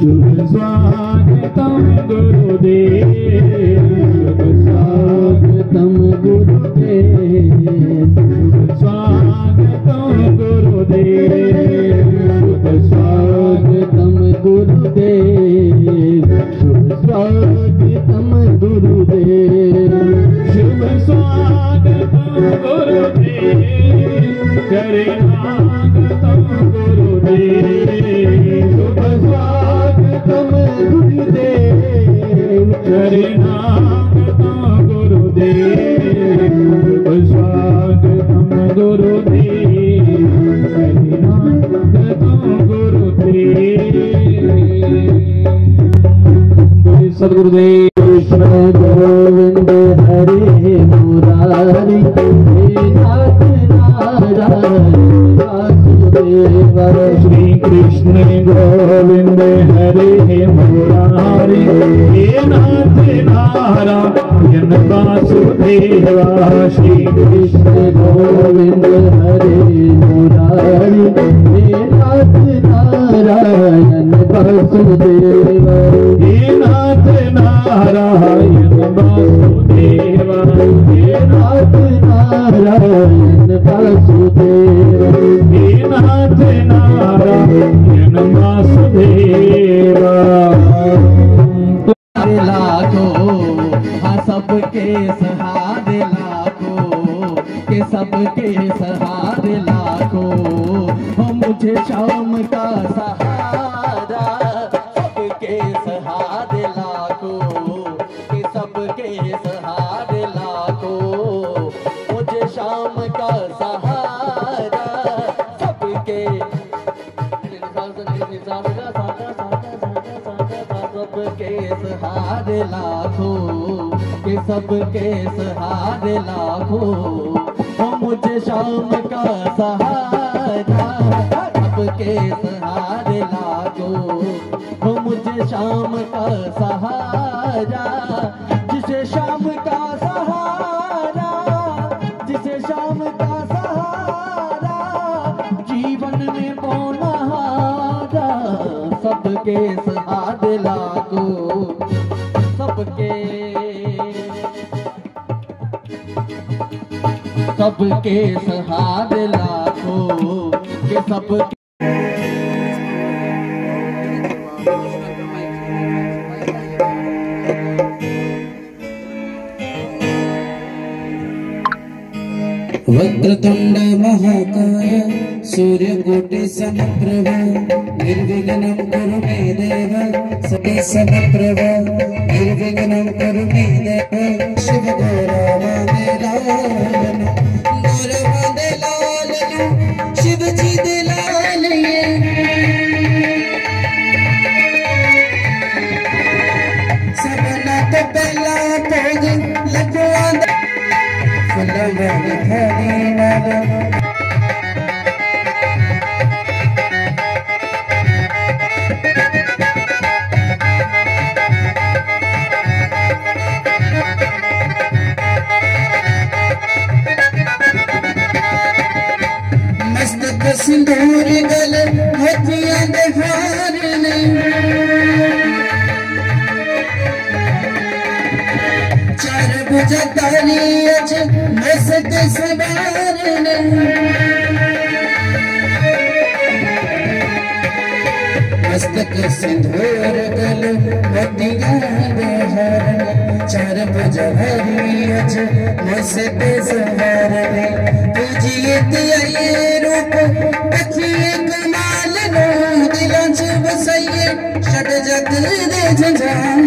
शुभ स्वागतम गुरुदेव, शुभ स्वागतम गुरुदेव, शुभ स्वागतम गुरुदेव, शुभ स्वागतम गुरुदेव, शुभ स्वागतम गुरुदेव, शुभ स्वागतम गुरुदेव, शरणागतम गुरुदेव, शुभ स्वागतम गुरुदेव, शरणागतम गुरुदेव, शुभ स्वागतम गुरुदेव, शरणागतम गुरुदेव। सद्गुरुदेव कृष्ण गोविंद हरे मुरारी, हे नाथ नारायण वासुदेव। श्री कृष्ण गोविंद हरे मुरारी, हे नाथ नारायण वासुदेवा। श्री कृष्ण गोविंद हरे मुरारी, हे नाथ नारायण वासुदेवा, हे नाथ नारायण वासुदेवा, हे नाथ नारायण वासुदेवा, हे नाथ नारायण वासुदेवा। लाखों हाँ सबके सहारे लाखों, के सबके सहारे लाखों, हो मुझे शाम का सहारा, सबके सहारे लाखों, के सबके सहारे लाखों, मुझे शाम का सहारा, सबके सबके सहारे लाखों, के सबके सहारे लाखों, हो मुझे शाम का सहारा, सबके सहारे लाखों, हो मुझे शाम का सहारा, जिसे शाम का सहारा, जिसे शाम का सहारा, जीवन में बोनहारा, सबके सहारे लाखों, सबके सबके सहारे लाखों, के सबके वक्रतुंड महाकाय सूर्यकोटि समप्रभ निर्विघ्नं कुरु मे देव सके समप्रभ निर्विघ्नं कुरु मे देव शिव गौरवादिलालन गौरवादिलालन शिव जी दिलाल ये सबना तो पहला भोग लगवा मस्तक सिंदूर गल हथियां दे हार ने चार भुजा तारी अच मस्त सवार ने मस्तक सिंदूर गल हथियां दे हार ने चार भुजा हरी अच मस्त सवार ने तुझे दिए रूप अखिए कमाल नो दिलों च बसइए षड जग दे झंझार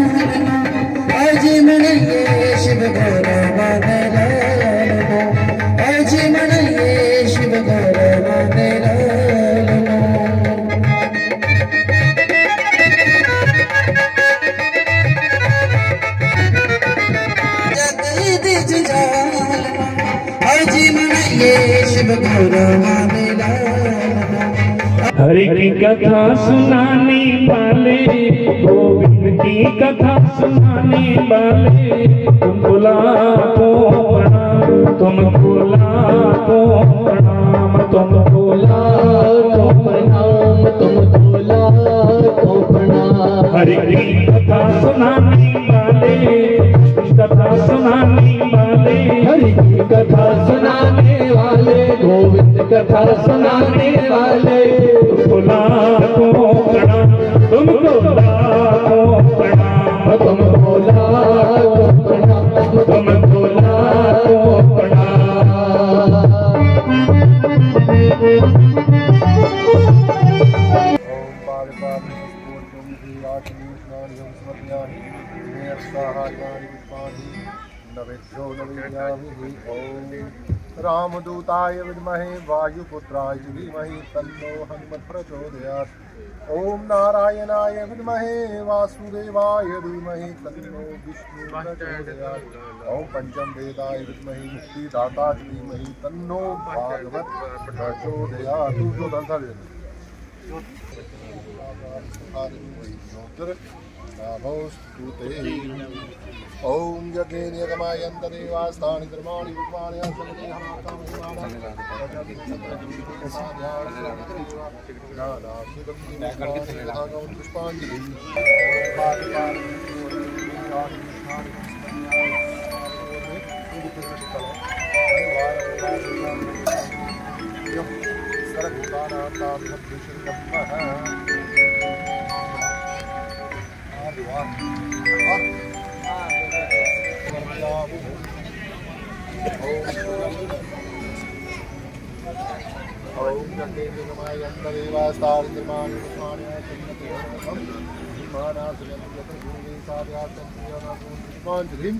आज मनिए शिव गौरवादिलालन आज मनिए शिव गौरवादिलालन जग दे झंझार आज मनिए शिव गौरवादिलालन। हरि की कथा सुनाने वाले, गोविंद की कथा सुनाने वाले, तुमको लाखों प्रणाम, तुमको लाखों प्रणाम, तुमको लाखों प्रणाम, तुमको लाखों प्रणाम। हरि की कथा सुनाने वाले, कथा सुनाने वाले, हरि की कथा सुनाने वाले, गोविंद कथा सुनाने वाले, तुमको लाखों प्रणाम, तुमको लाखों प्रणाम, तुमको लाखों प्रणाम, तुमको लाखों प्रणाम। रामदूताय विद्महे वायुपुत्राय धीमहि तन्नो हनुमत् प्रचोदयात्। ओम नारायणाय विद्महे वासुदेवाय धीमहि तन्नो विष्णु प्रचोदयात्। ओम पंचम वेदाय विद्महे मुक्तिदाता धीमहि तन्नो भागवत प्रचोदयात्। ओम यज्ञेन यजमायन्त देवास्तानि धर्माणि विद्वानि आसन्ति पुष्पाञ्जलिं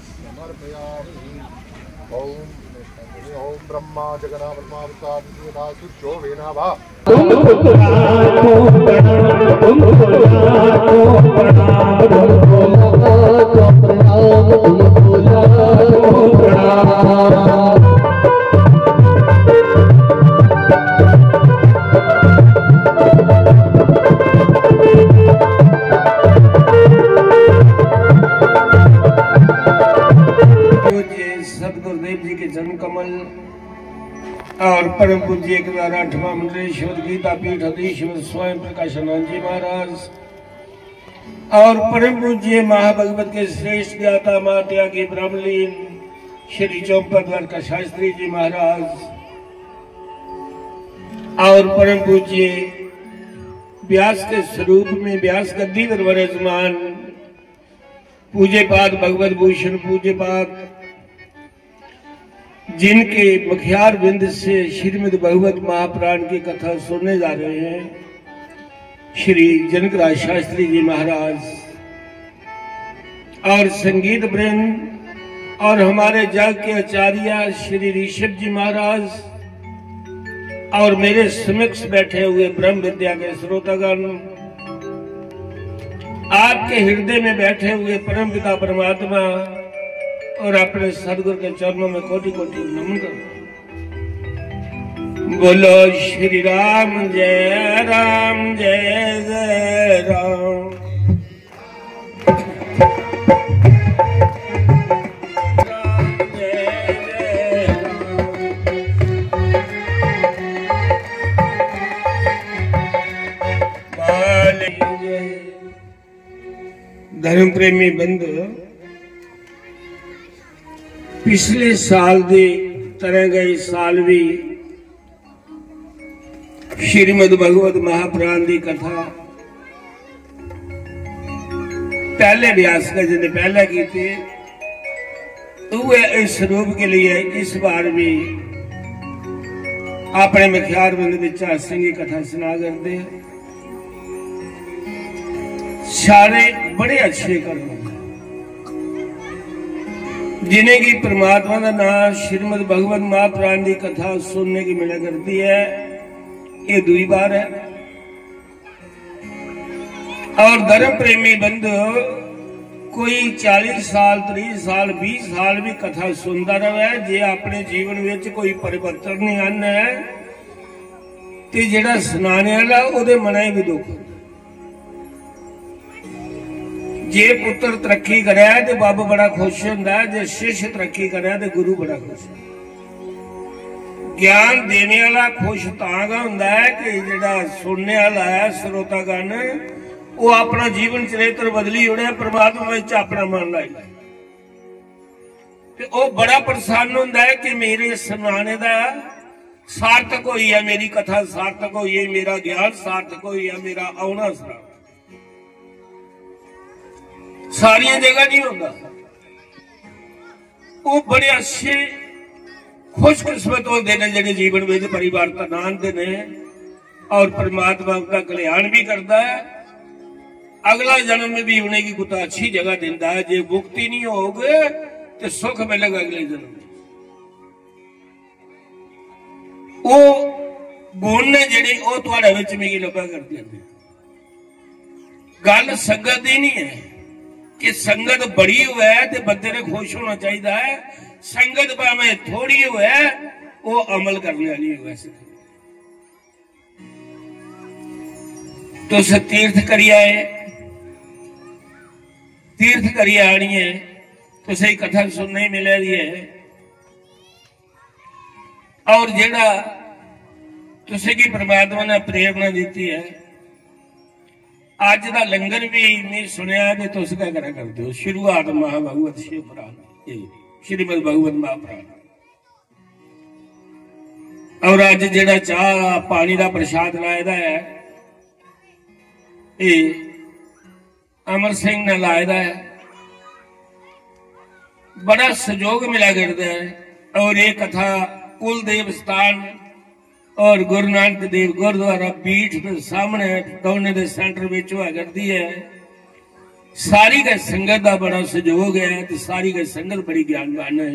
ओम ब्रह्मा जगन्नाथ ब्रह्मा विष्णु सुचो वेनाभा। तुमको लाखों प्रणाम, तुमको लाखों प्रणाम, तुमको लाखों प्रणाम, तुमको लाखों प्रणाम। सदगुरुदेव जी के जन्म कमल और परम पूज्य एक 8वां मंडलेश्वर गीता पीठ अधीश्वर स्वयं प्रकाशानंद जी महाराज और परम पूज्य महाभगवत के श्रेष्ठ ज्ञाता मात्या की ब्रह्मलीन श्री चौपद का शास्त्री जी महाराज और परम पूज्य व्यास के स्वरूप में व्यास गद्दी पर विराजमान पूज्य पाद भगवत भूषण पूज्य पाद जिनके मुखियार बिंद से श्रीमद् भगवत महापुराण की कथा सुनने जा रहे हैं श्री जनकराज शास्त्री जी महाराज और संगीत वृंद और हमारे जग के आचार्य श्री ऋषभ जी महाराज और मेरे समक्ष बैठे हुए ब्रह्म विद्या के श्रोतागण, आपके हृदय में बैठे हुए परम पिता परमात्मा और अपने सदगुरु के चरणों में कोटि कोटि नमन करता। बोलो श्री राम जय जय राम। धर्म प्रेमी बंधु, पिछले साल की तरह गई साल भी श्रीमद् भगवत महापुराण की कथा पहले व्यास का जिन्हें पहले की थी इस स्वरूप के लिए इस बार भी अपने मुखियार बंद संगी कथा सुना करते हैं। सारे बड़े अच्छे कर्म जिन्हें की परमात्मा का नाम श्रीमद् भगवत महापुराण की कथा सुनने की मिला करती है, ये दूसरी बार है। और धर्म प्रेमी बंधु कोई 40 साल 30 साल 20 साल भी कथा सुनता रहे, जे अपने जीवन में कोई परिवर्तन नहीं आना है तो जेड़ा सुनाने वाला उहदे मना भी दुख। जे पुत्र तरक्की करे तो बाबा बड़ा खुश होता है, जे शिष्य तरक्की करे तो गुरु बड़ा खुश। ज्ञान देने वाला खुश तांगा होंदा है कि जेड़ा सुनने वाला है श्रोतागण वो अपना जीवन चरित्र बदली उड़े परमात्मा में अपना मन लाइदा ते वो बड़ा प्रसन्न होंदा है कि मेरे सुनाने का सार्थक हुई है, मेरी कथा सार्थक हुई है, मेरा ज्ञान सार्थक हुई है, मेरा आना सारिया जगह नहीं होता। वो बड़े अच्छे खुशकिस्मत होते हैं जिहड़े जीवन में परिवार तनाते ने और परमात्मा उनका कल्याण भी करता है, अगला जन्म में भी उन्हें की कुछ अच्छी जगह देता है। जे मुक्ति नहीं होगे तो सुख मिलेगा अगले जन्म में। वो गुण ने जिहड़े वो तुहाडे विच भी लभा करदे ने। गल संगत ही नहीं है कि संगत बड़ी हुए तो बंदे ने खुश होना चाहिए है, संगत भावें थोड़ी हुए वो अमल करने वाली हुए। तो तीर्थ करी आए, तीर्थ करी आनी है तो सही कथा सुनने मिले दी है। और जेड़ा तुसे की परमात्मा ने प्रेरणा दी है, अज का लंगर भी नहीं सुनिया तो तुस क्या करा करते हो। शुरुआत महाभागवत शिव पुराण श्रीमद भागवत महापुराण और अज जेड़ा चाह पानी का प्रसाद लाए है ये अमर सिंह ने लाए है, बड़ा सहयोग मिला करता है। और ये कथा कुलदेव स्थान और गुरु नानक देव गुरुद्वारा पीठ के सामने दोनों के सेंटर में हुआ करती है। सारी का संगत का बड़ा सहयोग है तो सारी का संगत बड़ी ज्ञानवान है।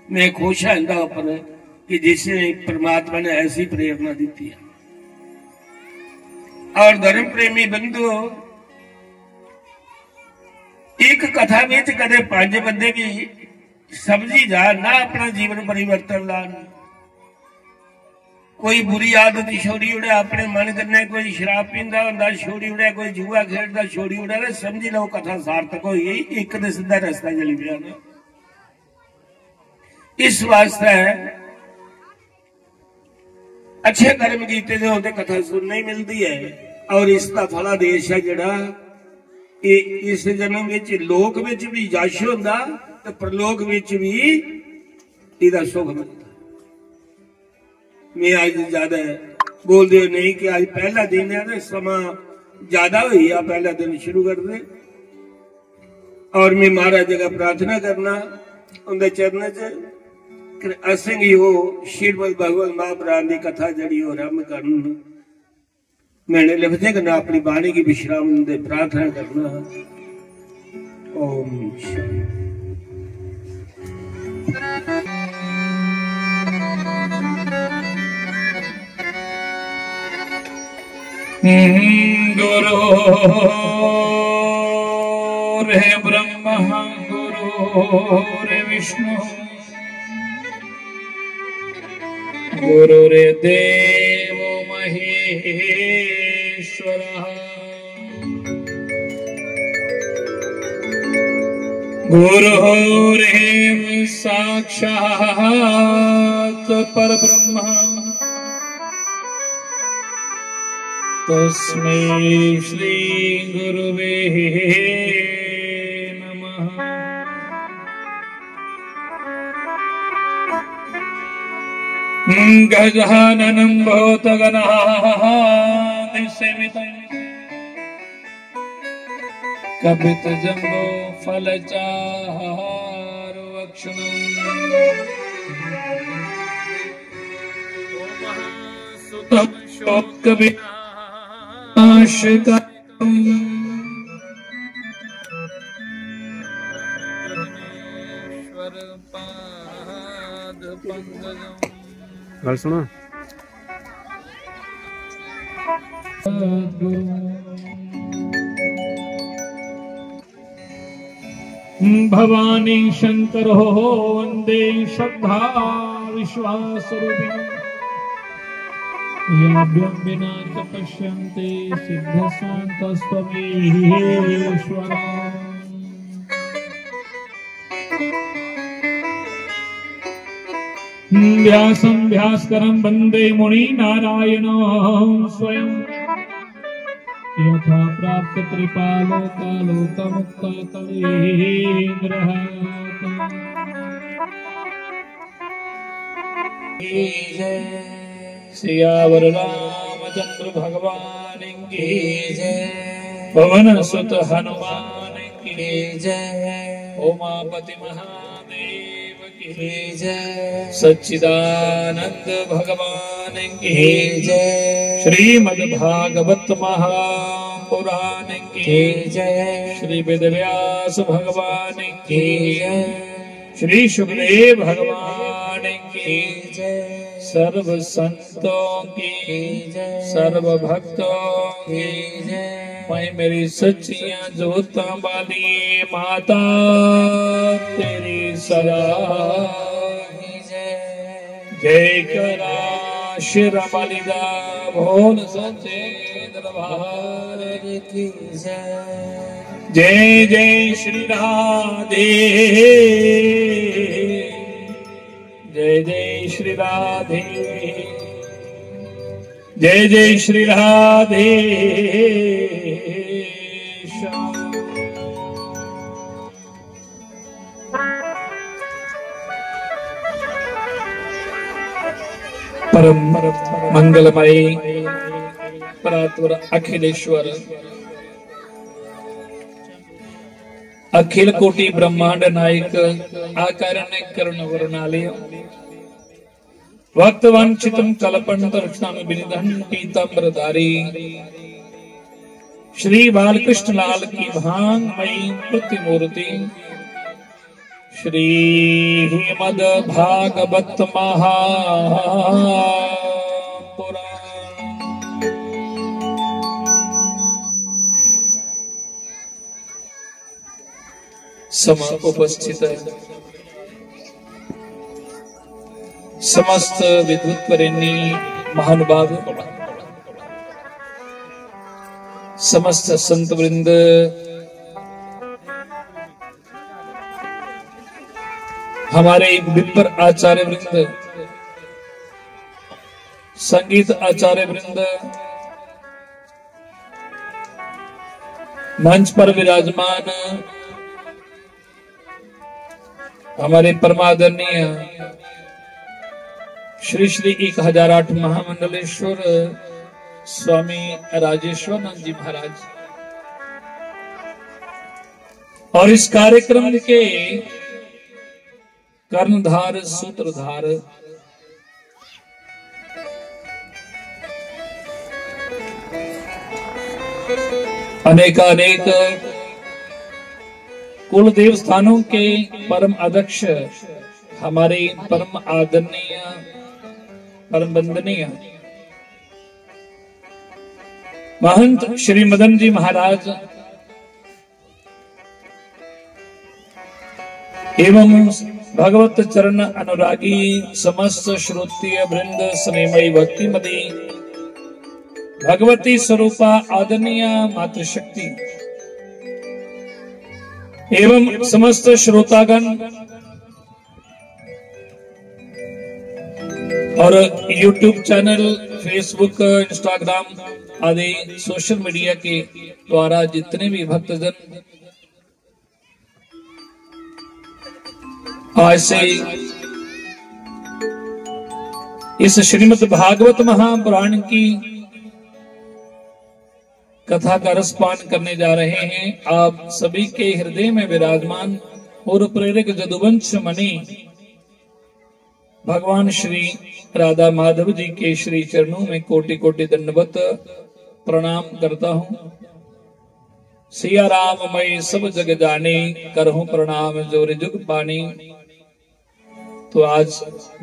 मैं खुश हाँ इनका ऊपर कि जिसने परमात्मा ने ऐसी प्रेरणा दी है। और धर्म प्रेमी बंधु, एक कथा में कदे 5 बंदे भी समझी जा ना अपना जीवन परिवर्तन लान। कोई बुरी आदत छोड़ी उड़े अपने मन करने, कोई शराब पींदा हुंदा छोड़ी उड़े, कोई जुआ खेलता छोड़ी उड़े, समझी लो कथा सार्थक हुई। एक ने सीधा रास्ता चली गया ना। इस वास्ते अच्छे कर्म कीते जो होते कथा सुनने ही मिलती है। और इसका फलादेश है जड़ा इस जन्म लोक भी जश होंदा तो प्रलोक भी इहदा सुख मिलता। मैं आज ज्यादा बोलते नहीं कि आज पहला दिन है, समा ज्यादा हुई है, पहला दिन शुरू कर दे। और मैं महाराज जगह प्रार्थना करना उनके चरणों च असें ही हो श्रीमद भागवत महापुराण की कथा जड़ी हो आरंभ करन। मैंने लिखते करना अपनी बाणी की विश्राम दे प्रार्थना करना। ओम गुरु रे ब्रह्मा गुरु रे विष्णु गुरु रे देव महेश्वर गुरु रे साक्षात् परब्रह्म तस्मै श्री गुरुवे नमः। गजाननं भूतगणाधिसेवितं कपितजम्बो फलचारुभक्षणम् शोकविनाशकरम् गल सुनो भवानी शंकर हो वंदे श्रद्धा विश्वास याभ्यं विना च पश्यन्ते सिद्धशान्तस्त्वमेश्वर व्यासं व्यासकरं वन्दे मुनि नारायणं स्वयं यथा प्राप्त कृपालो कालोकमुक्ततरेन्द्रः सियावर रामचंद्र भगवान की जय। पवन सुत हनुमान की जय। उमापति महादेव की जय। सच्चिदानंद भगवान की जय। श्रीमद् भागवत महापुराण की जय। श्री वेदव्यास भगवान की जय। श्री सुखदेव भगवान की जय। सर्व संतों की जय। सर्व भक्तों की जय। मैं मेरी सच्चियां जोता वाली माता तेरी सदा जय। जय करा शिरा बलिदा भोल सच्चे दरबार की जय। जय जय श्री राधे। जय जय श्री राधे। जय जय श्री राधे। परम मंगलमय परात्पर अखिलेश्वर अखिल कोटि ब्रह्मांड नायक आकारण करुण वर्णालय वक्त वंचितम कल्पंतरिक्षाम विनिधन पीतांबरधारी श्री बालकृष्ण लाल की भांगमयी प्रतिमूर्ति श्री मद भागवत महापुराण सम उपस्थित समस्त विद्वत्वरेण्य महानुभाव समस्त संत वृंद हमारे विप्र आचार्य वृंद संगीत आचार्य वृंद मंच पर विराजमान हमारे परमादरणीय श्री श्री 1008 महामंडलेश्वर स्वामी राजेश्वरानंद जी महाराज और इस कार्यक्रम के कर्णधार सूत्रधार अनेकानेक कुल देव स्थानों के परम अध्यक्ष हमारे परम आदरणीय परम वंदनीय महंत श्री मदन जी महाराज एवं भगवत चरण अनुरागी समस्त श्रोत्रिय वृंद स्नेहमयी भक्तिमती भगवती स्वरूपा आदरणीय मातृशक्ति एवं समस्त श्रोतागण और YouTube चैनल, फेसबुक, इंस्टाग्राम आदि सोशल मीडिया के द्वारा जितने भी भक्तजन आज से इस श्रीमद् भागवत महापुराण की कथा का रसपान करने जा रहे हैं, आप सभी के हृदय में विराजमान और प्रेरक जदुवंश मणि भगवान श्री राधा माधव जी के श्री चरणों में कोटि कोटि दंडवत प्रणाम करता हूँ। सिया राम मैं सब जग जाने करहूं प्रणाम जोर जुग पानी। तो आज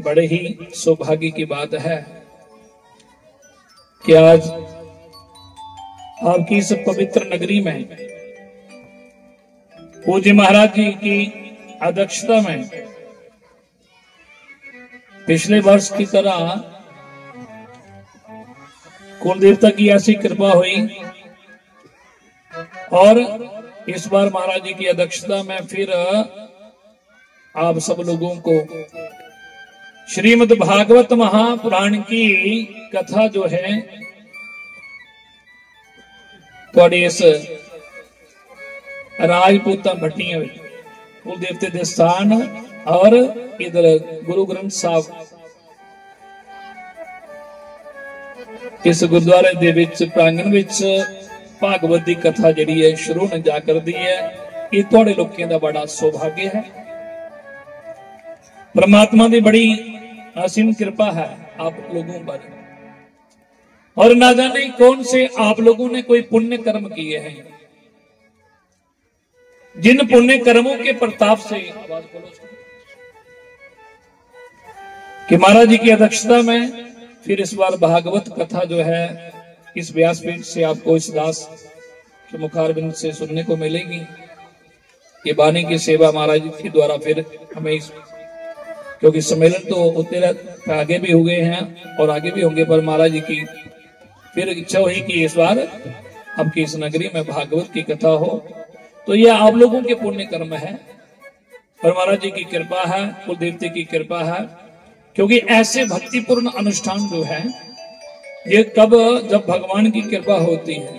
बड़े ही सौभाग्य की बात है कि आज आपकी इस पवित्र नगरी में पूज्य महाराज जी की अध्यक्षता में पिछले वर्ष की तरह कुल देवता की ऐसी कृपा हुई और इस बार महाराज जी की अध्यक्षता में फिर आप सब लोगों को श्रीमद् भागवत महापुराण की कथा जो है तुहाडे इस राजपूतां भट्टियां विच कुल देवते दे स्थान और इधर गुरु ग्रंथ साहब इस गुरुद्वारे दे विच प्रांगण विच भागवत की कथा जिहड़ी है शुरू न जा करदी है। ये तुहाडे लोकां दा बड़ा सौभाग्य है। परमात्मा की बड़ी असीम कृपा है आप लोगों पर। और ना जाने कौन से आप लोगों ने कोई पुण्य कर्म किए हैं, जिन पुण्य कर्मों के प्रताप से आवाज बोलो कि महाराज जी की अध्यक्षता में फिर इस बार भागवत कथा जो है इस व्यासपीठ से आपको इस दास के मुखारबिंद से सुनने को मिलेगी। ये वाणी की सेवा महाराज जी के द्वारा फिर हमें क्योंकि सम्मेलन तो उतने आगे भी हुए हैं और आगे भी होंगे, पर महाराज जी की फिर इच्छा हुई कि इस बार आपकी इस नगरी में भागवत की कथा हो। तो यह आप लोगों के पुण्य कर्म है और महाराज जी की कृपा है, कुल देवते की कृपा है। क्योंकि ऐसे भक्तिपूर्ण अनुष्ठान जो है ये कब, जब भगवान की कृपा होती है।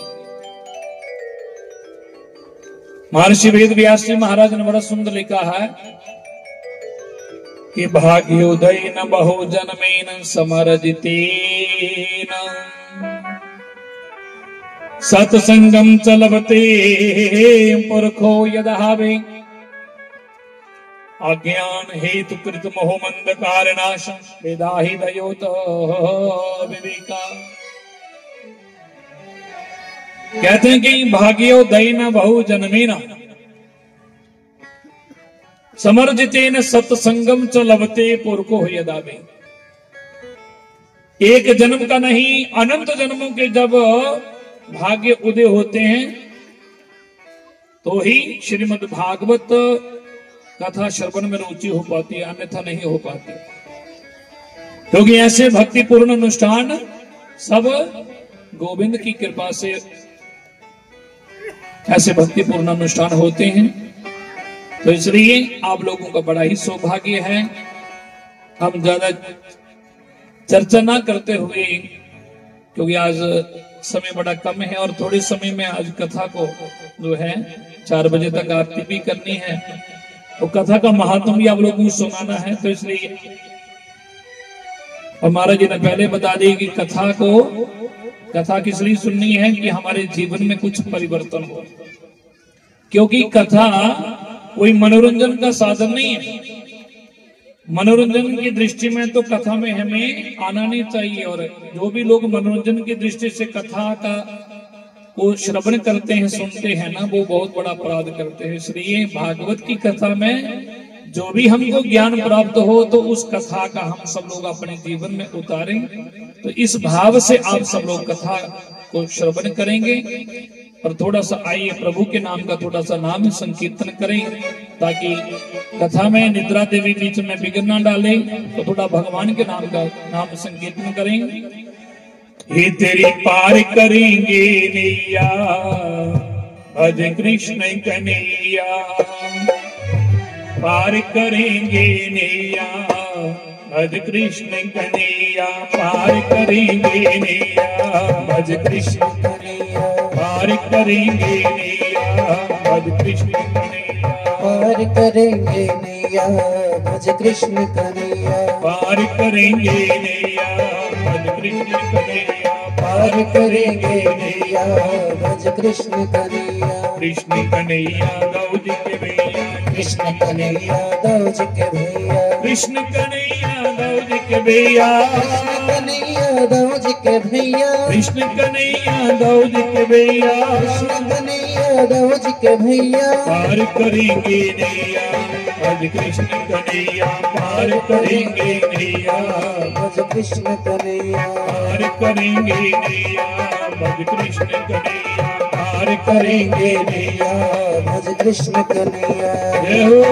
महर्षि वेद व्यास जी महाराज ने बड़ा सुंदर लिखा है कि भाग्योदय न बहु जन्मेन समरजितेन सत्संगम चलवते पुरखो यदहावे अज्ञान हेतु कृत मोह मंद कारणाश वेदाहि दयोत विवेका। कहते हैं कि भाग्योदय न बहु जन्मेन समर्जितेन सत्संगम च लभते पुरखो यदावे। एक जन्म का नहीं, अनंत जन्मों के जब भाग्य उदय होते हैं तो ही श्रीमद् भागवत कथा श्रवण में रुचि हो पाती है, अन्यथा नहीं हो पाती। क्योंकि ऐसे भक्तिपूर्ण अनुष्ठान सब गोविंद की कृपा से ऐसे भक्तिपूर्ण अनुष्ठान होते हैं। तो इसलिए आप लोगों का बड़ा ही सौभाग्य है। हम ज्यादा चर्चा ना करते हुए, क्योंकि आज समय बड़ा कम है और थोड़े समय में आज कथा को जो है 4 बजे तक आरती भी करनी है, तो कथा का महात्म भी आप लोगों को सुनाना है। तो इसलिए महाराज जी ने पहले बता दी कि कथा किस लिए सुननी है कि हमारे जीवन में कुछ परिवर्तन हो। क्योंकि कथा कोई मनोरंजन का साधन नहीं है। मनोरंजन की दृष्टि में तो कथा में हमें आना नहीं चाहिए। और जो भी लोग मनोरंजन की दृष्टि से कथा का वो श्रवण करते हैं, सुनते हैं ना, वो बहुत बड़ा अपराध करते हैं। इसलिए भागवत की कथा में जो भी हमको ज्ञान प्राप्त हो तो उस कथा का हम सब लोग अपने जीवन में उतारें। तो इस भाव से आप सब लोग कथा को श्रवण करेंगे और थोड़ा सा आइए प्रभु के नाम का थोड़ा सा नाम संकीर्तन करें, ताकि कथा में निद्रा देवी बीच में विघ्न ना डाले। तो थोड़ा भगवान के नाम का नाम संकीर्तन करें। हे तेरी पार करेंगे नैया भज कृष्ण कन्हैया, पार करेंगे नैया भज कृष्ण कन्हैया, पार करेंगे नैया भज कृष्ण कन्हैया, पार करेंगे नैया भज कृष्ण कन्हैया, पार करेंगे नैया भज कृष्ण कन्हैया, पार करेंगे नैया भज कृष्ण कन्हैया, पार करेंगे नैया भज कृष्ण कन्हैया, कृष्ण कन्हैया गौज के भैया, कृष्ण कन्हैया दौज के भैया, कृष्ण कन्हैया गौज के भैया, कृष्ण कन्हैया दौज के भैया, कृष्ण कन्हैया गौज के भैया, कृष्ण कन्हैया दौज के भैया, पार करेंगे नैया भज कृष्ण कन्हैया, पार करेंगे नैया भज कृष्ण कन्हैया, पार करेंगे नैया भज कृष्ण कन्हैया, पार करेंगे नैया भज कृष्ण कन्हैया। जय हो।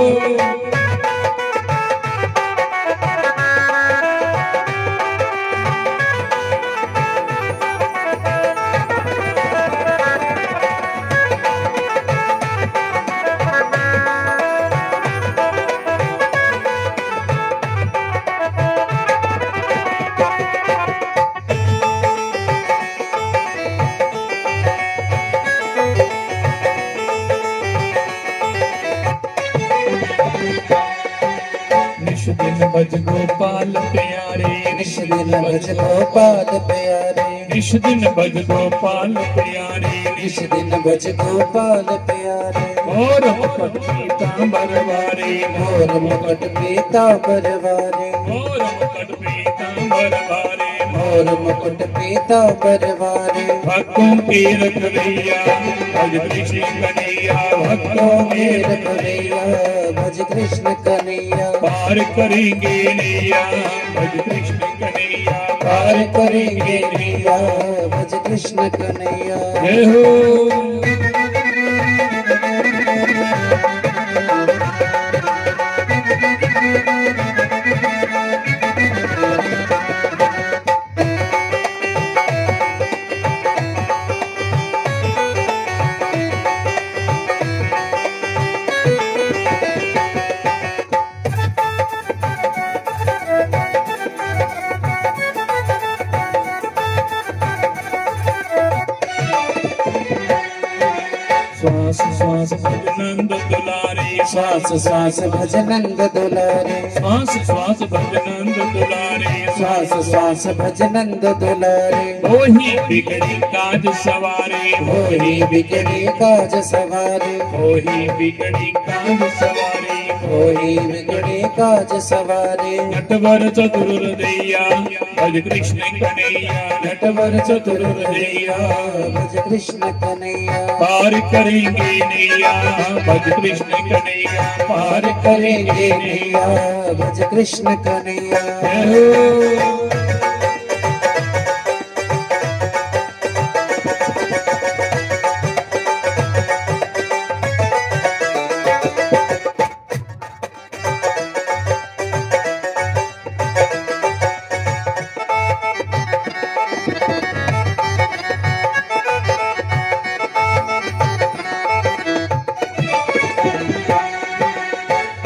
दिन भज गोपाल प्यारे, निश दिन भज गोपाल प्यारे, निश दिन भज गोपाल प्यारे, निश दिन भज गोपाल प्यारे। और मुकुट पीतांबर वारे, मोर मुकुट पीतांबर वारे, और मुकुट पीतांबर वारे, मोर मुकुट पीतांबर वारे। भक्तों के रखैया भज कृष्ण कन्हैया, भक्तों के कन्हैया भज कृष्ण कन्हैया, पार करेंगे नैया भज कृष्ण कन्हैया, पार करेंगे नैया भज कृष्ण कन्हैया। जय हो। श्वास श्वास भज नंद दुलारे, श्वास श्वास भज नंद दुलारे, श्वास श्वास भज नंद दुलारे, श्वास श्वास भज नंद दुलारे। होही बिगड़ी काज सवारे, होही बिगड़ी काज सवारे, होही बिगड़ी काज सवारे, होही बिगड़ी काज सवारे। नटवर चतुर्दैया भज कृष्ण कन्हैया, नटवर चतुर्दैया भज कृष्ण कन्हैया, पार करेंगे नैया भज कृष्ण कन्हैया, पार करेंगे नैया भज कृष्ण कन्हैया।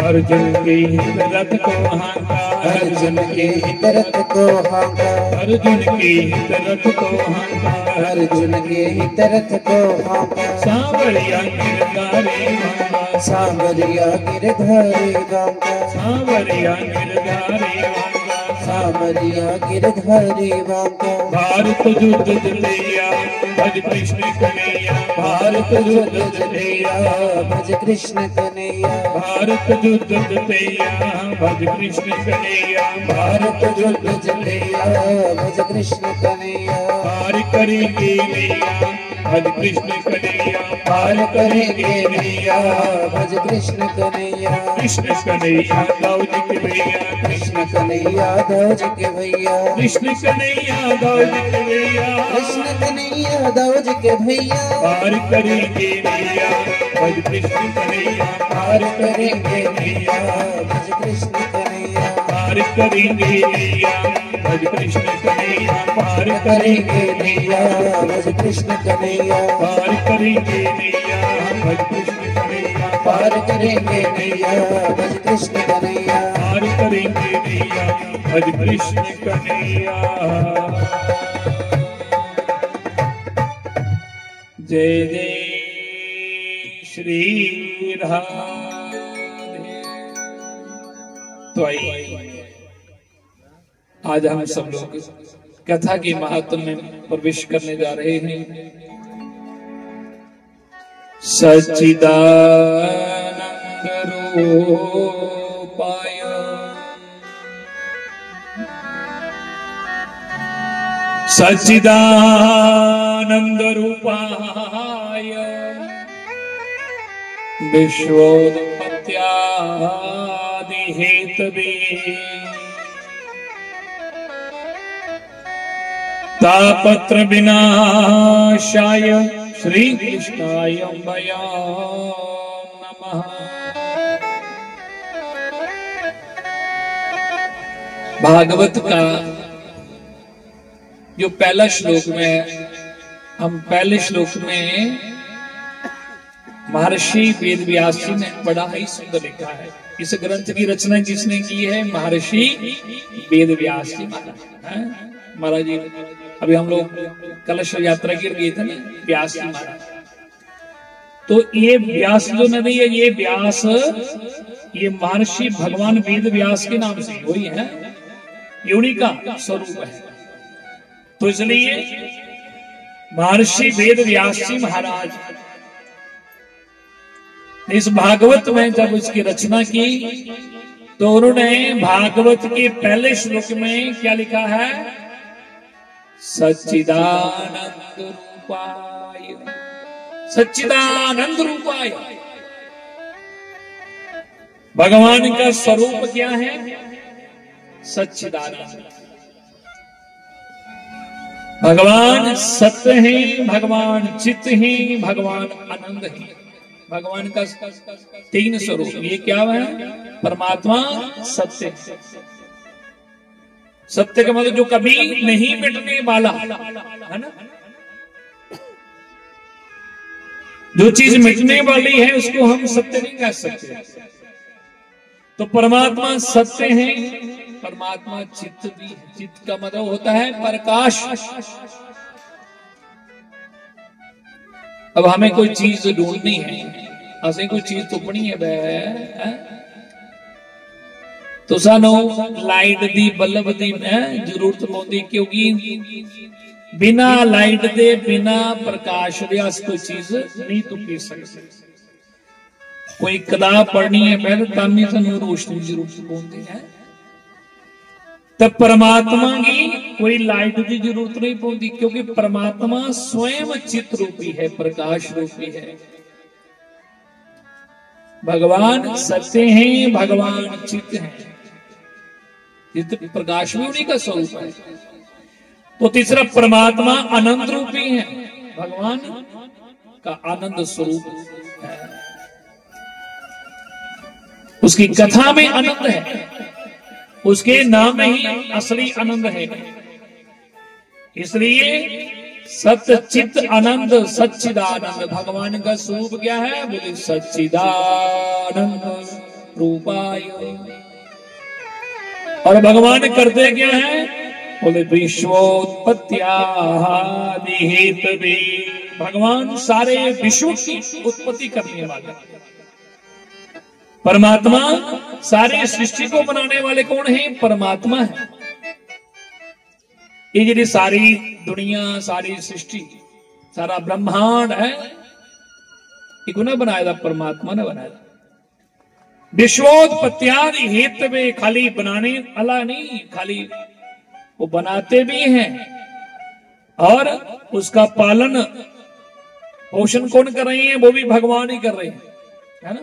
अर्जुन के हित रथ को हांका, अर्जुन के हित रथ को हांका, अर्जुन के हित रथ को हांका, अर्जुन के हित रथ को हांका। सांवरिया गिरधारी वांगा, सांवरिया गिरधारी वांगा, सांवरिया गिरधारी वांगा, सांवरिया गिरधारी वांगा। भारत युद्ध जलैया भज कृष्ण कन्हैया, भारत युद्ध जलैया भज कृष्ण कन्हैया, भारत युद्ध जलैया भज कृष्ण कन्हैया, भारत युद्ध जलैया भज कृष्ण कन्हैया। पार करेंगे नैया भज कृष्ण कन्हैया, पार करेंगे नैया भज कृष्ण कन्हैया। कृष्ण कन्हैया दाऊद के भैया, कृष्ण कन्हैया दाऊद के भैया, कृष्ण कन्हैया दाऊद के भैया, कृष्ण कन्हैया दाऊद के भैया। पार करेंगे नैया भज कृष्ण कन्हैया, पार करेंगे नैया भज कृष्ण कन्हैया, पार करेंगे नैया भज कृष्ण कन्हैया, पार करेंगे नैया भज कृष्ण कन्हैया, पार करेंगे नैया भज कृष्ण कन्हैया, पार करेंगे नैया भज कृष्ण कन्हैया, पार करेंगे नैया भज कृष्ण कन्हैया। जय जय श्री राधे। तो आइए आज हम सब लोग कथा की महात्म में प्रवेश करने जा रहे हैं। सच्चिदानंद रूपाय सच्चिदानंद रूपाय विश्वोत्पत्त्यादि हेतवे तापत्र विनाशाय श्री कृष्णाय नमः। भागवत का जो पहला श्लोक में हम पहले श्लोक में महर्षि वेद व्यास जी ने बड़ा ही सुंदर लिखा है। इस ग्रंथ की रचना किसने की है? महर्षि वेद व्यास जी महाराज जी। अभी हम लोग कलश यात्रा के गए थे ना, व्यास जी महाराज। तो ये व्यास जो नदी है, ये व्यास ये महर्षि भगवान वेद व्यास के नाम से वही है, ये उन्हीं का स्वरूप है। तो इसलिए महर्षि वेद व्यास जी महाराज इस भागवत में जब इसकी रचना की तो उन्होंने भागवत के पहले श्लोक में क्या लिखा है? सच्चिदानंद रूपाय, सच्चिदानंद रूपाय। भगवान का स्वरूप क्या है? सच्चिदानंद। भगवान सत्य है, भगवान चित्त है, भगवान आनंद है। भगवान का 3 स्वरूप। ये क्या है? परमात्मा सत्य। सत्य का मतलब जो कभी नहीं मिटने वाला है ना। जो चीज मिटने वाली है उसको हम सत्य नहीं कह सकते। तो परमात्मा सत्य है, परमात्मा चित्त भी है। चित्त का मतलब होता है प्रकाश। अब हमें कोई चीज ढूंढनी है, असें कोई चीज तुपनी है तो सानू लाइट दी बल्ब दी जरूरत पौंदी, क्योंकि बिना लाइट दे बिना प्रकाश दे अस कोई चीज नहीं तुपी सकते। कोई किताब पढ़नी है पहले तानी सानू रोशनी की जरूरत पौंदी है। तब परमात्मा की कोई लाइट की जरूरत नहीं पौंदी, क्योंकि परमात्मा स्वयं चित्त रूपी है, प्रकाश रूपी है। भगवान सत्य है, भगवान चित्त है। चित्त प्रकाश भी उन्हीं का स्वरूप है। तो तीसरा परमात्मा आनंद रूपी है, भगवान का आनंद स्वरूप है। उसकी कथा में आनंद है, उसके नाम में ही असली आनंद है। इसलिए सत्य चित्त आनंद सच्चिदानंद भगवान का स्वरूप क्या है? बोले सच्चिदानंद रूपाय। और भगवान करते क्या है? बोले विश्वोत्पत्त्यादि हेतवे। भगवान सारे विश्व की उत्पत्ति करने वाले। परमात्मा सारी सृष्टि को बनाने वाले कौन है? परमात्मा है। ये जी सारी दुनिया, सारी सृष्टि, सारा ब्रह्मांड है, ये कौन बनाया था? परमात्मा ने बनाया था। विश्वोत्पत्त्यादि हेतवे, खाली बनाने वाला नहीं, खाली वो बनाते भी हैं और उसका पालन पोषण कौन कर रहे हैं? वो भी भगवान ही कर रहे हैं, है ना।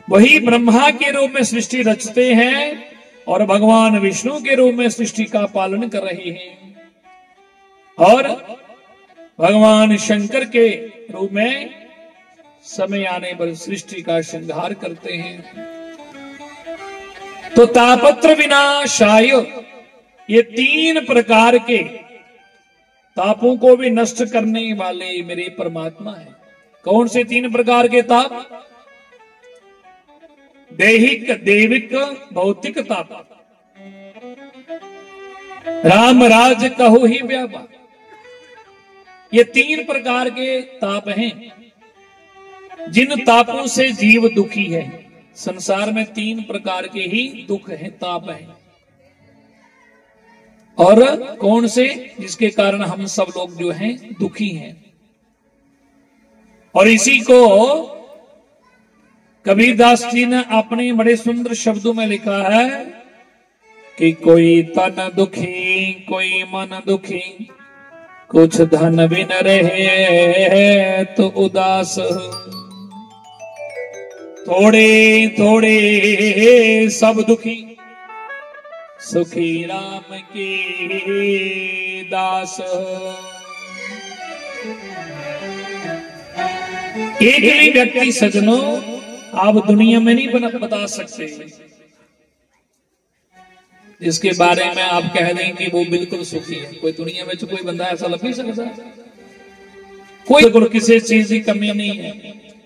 वही ब्रह्मा के रूप में सृष्टि रचते हैं और भगवान विष्णु के रूप में सृष्टि का पालन कर रहे हैं और भगवान शंकर के रूप में समय आने पर सृष्टि का श्रृंगार करते हैं। तो तापत्र विनाशाय, ये 3 प्रकार के तापों को भी नष्ट करने वाले मेरे परमात्मा है। कौन से 3 प्रकार के ताप? दैहिक, देविक, भौतिक ताप। राम राज कहो ही व्यापा, ये 3 प्रकार के ताप हैं जिन तापों से जीव दुखी है। संसार में 3 प्रकार के ही दुख हैं, ताप हैं। और कौन से? जिसके कारण हम सब लोग जो हैं दुखी हैं। और इसी को कबीरदास जी ने अपने बड़े सुंदर शब्दों में लिखा है कि कोई तन दुखी, कोई मन दुखी, कुछ धन भी न रहे तो उदास। थोड़े थोड़े सब दुखी, सुखी राम के दास। एक भी व्यक्ति सज्जनों आप दुनिया में नहीं बता सकते जिसके बारे में आप कह दें कि वो बिल्कुल सुखी है। कोई दुनिया में कोई बंदा ऐसा लग नहीं सकता। कोई किसी चीज की कमी नहीं है।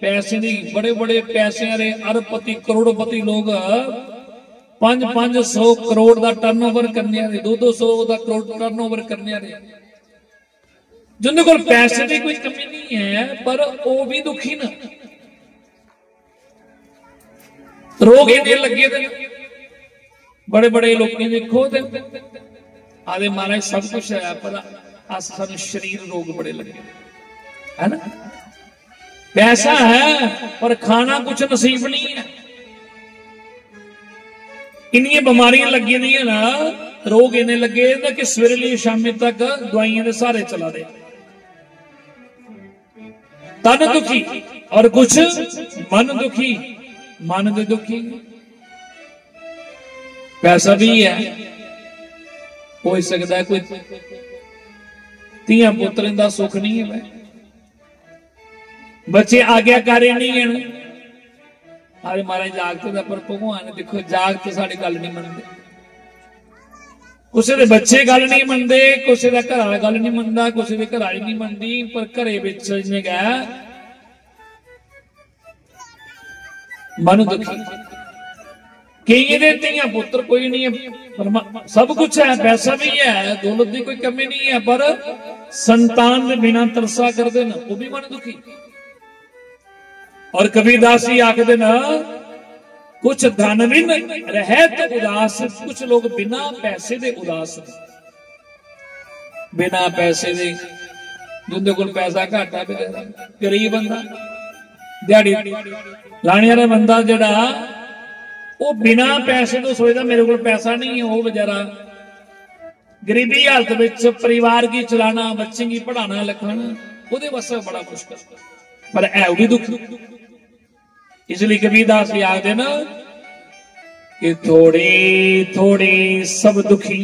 पैसे नहीं, बड़े बड़े पैसे अरे अरबपति करोड़पति लोग 500 करोड़ का टर्नओवर करने वाले, 200 का करोड़ टर्नओवर करने वाले, जिन्होंने को पैसे की कोई कमी नहीं है, पर वो भी दुखी ना। रोग इन्ने लगे थे, बड़े बड़े लोग देखो आदे महाराज सब कुछ है पर अस सानू शरीर रोग बड़े लगे है ना। पैसा है पर खाना कुछ नसीब नहीं है। इन्नियां बीमारियां लगी दी ना, रोग इन्ने लगे कि सवेरे लिए शामी तक दवाइयां के सहारे चला दे। तन दुखी और कुछ मन दुखी, मन दे दुखी। पैसा भी है, हो सकता है कोई तियां पुत्र का सुख नहीं है, बच्चे आज्ञाकारी नहीं है। अरे महाराज जागते दा पर भगवान देखो जागते साड़ी गल नहीं मनते, किसी दे बच्चे गल नहीं मनते, किसी का घर वाला गल नहीं मनता, किसी की घर वाली नहीं मनती, पर घरे विच इन्हें गया मन दुखी। कई दे तियां पुत्र कोई नहीं है, सब कुछ है, पैसा भी है, दौलत की कोई कमी नहीं है, पर संतान के बिना तरसा करते ना, वो भी मन दुखी। और कबीरदास जी आखदे ना, कुछ धनविन रहत उदास, कुछ लोग बिना पैसे दे उदास, बिना पैसे दे, जिंदे कोल पैसा घट है, गरीब बंदा दिहाड़ी लाने वाला बंदा जड़ा वो बिना पैसे तो सोचता मेरे को पैसा नहीं है, वो बेचारा गरीबी हालत में परिवार की चलाना, बच्चे की पढ़ाना लिखाना वो वास्ते बड़ा मुश्किल, पर है भी दुख। इसलिए कबीरदास जी आखदे ना कि थोड़े थोड़े सब दुखी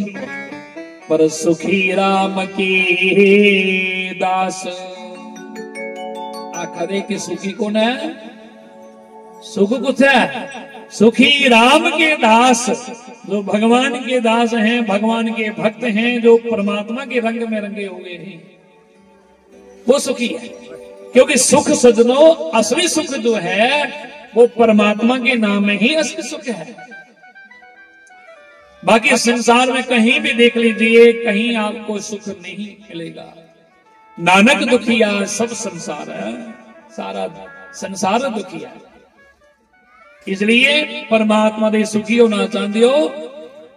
पर सुखी राम की दास। आखदे कि सुखी कौन है? सुख कुछ है, सुखी राम के दास, जो भगवान के दास हैं, भगवान के भक्त हैं, जो परमात्मा के रंग में रंगे हुए हैं, वो सुखी है। क्योंकि सुख सजनों, असली सुख जो है वो परमात्मा के नाम में ही असली सुख है। बाकी संसार में कहीं भी देख लीजिए, कहीं आपको सुख नहीं मिलेगा। नानक दुखिया सब संसार है, सारा संसार दुखिया। इसलिए परमात्मा दे सुखी होना चाहते हो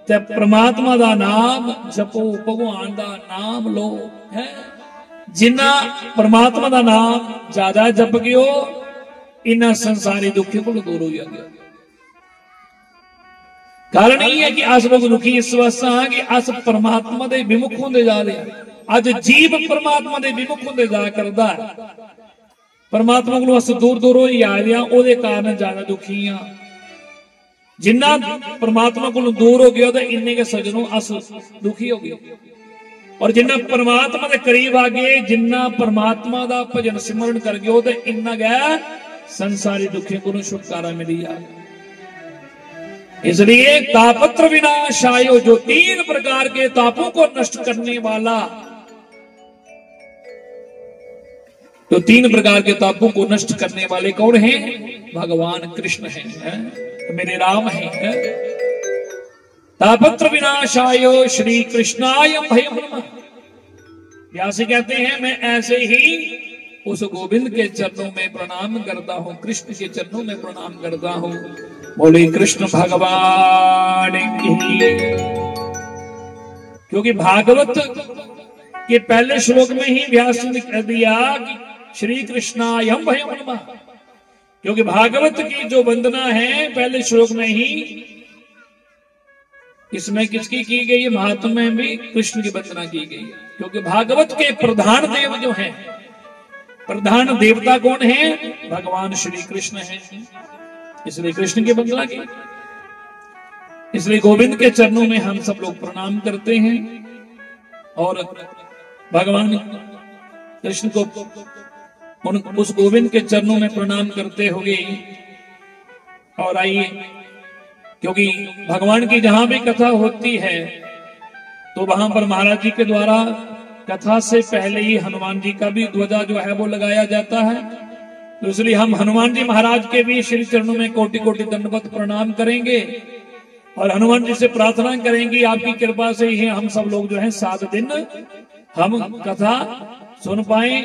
तो परमात्मा दा नाम जपो, भगवान दा नाम लो है। जिन्ना परमात्मा दा नाम ज्यादा जप गयो, इन्ना संसारी दुखी को दूर हो जाएगा। कारण यही है कि अस लोग दुखी इस वास्ते हाँ कि अस परमात्मा दे विमुख होंदे जा रहे हैं। अज जीव परमात्मा दे विमुख होंदे जा करदा, परमात्मा को अस दूर दूर हो जा रहे हैं, उहदे कारण ज्यादा दुखी हाँ। जिन्ना परमात्मा को दूर हो गया तो इन्ने के सजनों अस दुखी हो गए, और जिन्ना परमात्मा के करीब आ गए, जिन्ना परमात्मा का भजन सिमरन कर गए तो इन्ना गया संसारी दुखी को छुटकारा मिली जाए। इसलिए तापत्र विनाशायो, जो 3 प्रकार के तापों को नष्ट करने वाला, तो 3 प्रकार के तापों को नष्ट करने वाले कौन हैं? भगवान कृष्ण हैं, मेरे राम हैं। तापत्र विनाशायो श्री कृष्णाय भयं नमः। व्यास कहते हैं मैं ऐसे ही उस गोविंद के चरणों में प्रणाम करता हूं, कृष्ण के चरणों में प्रणाम करता हूं। बोले कृष्ण भगवान की। क्योंकि भागवत के पहले श्लोक में ही व्यास ने कह दिया कि श्री कृष्णाय भयं नमः। क्योंकि भागवत की जो वंदना है पहले श्लोक में ही, इसमें किसकी की गई है? महात्मा में भी कृष्ण की वंदना की गई है। क्योंकि भागवत के प्रधान देव जो हैं, प्रधान देवता कौन है? भगवान श्री कृष्ण हैं, इसलिए कृष्ण की वंदना की। इसलिए गोविंद के चरणों में हम सब लोग प्रणाम करते हैं और भगवान कृष्ण को उस गोविंद के चरणों में प्रणाम करते हुए और आइए, क्योंकि भगवान की जहां भी कथा होती है तो वहां पर महाराज जी के द्वारा कथा से पहले ही हनुमान जी का भी ध्वजा जो है वो लगाया जाता है। तो इसलिए हम हनुमान जी महाराज के भी श्री चरणों में कोटि कोटि दंडवत प्रणाम करेंगे और हनुमान जी से प्रार्थना करेंगे आपकी कृपा से ही हम सब लोग जो है 7 दिन हम कथा सुन पाए।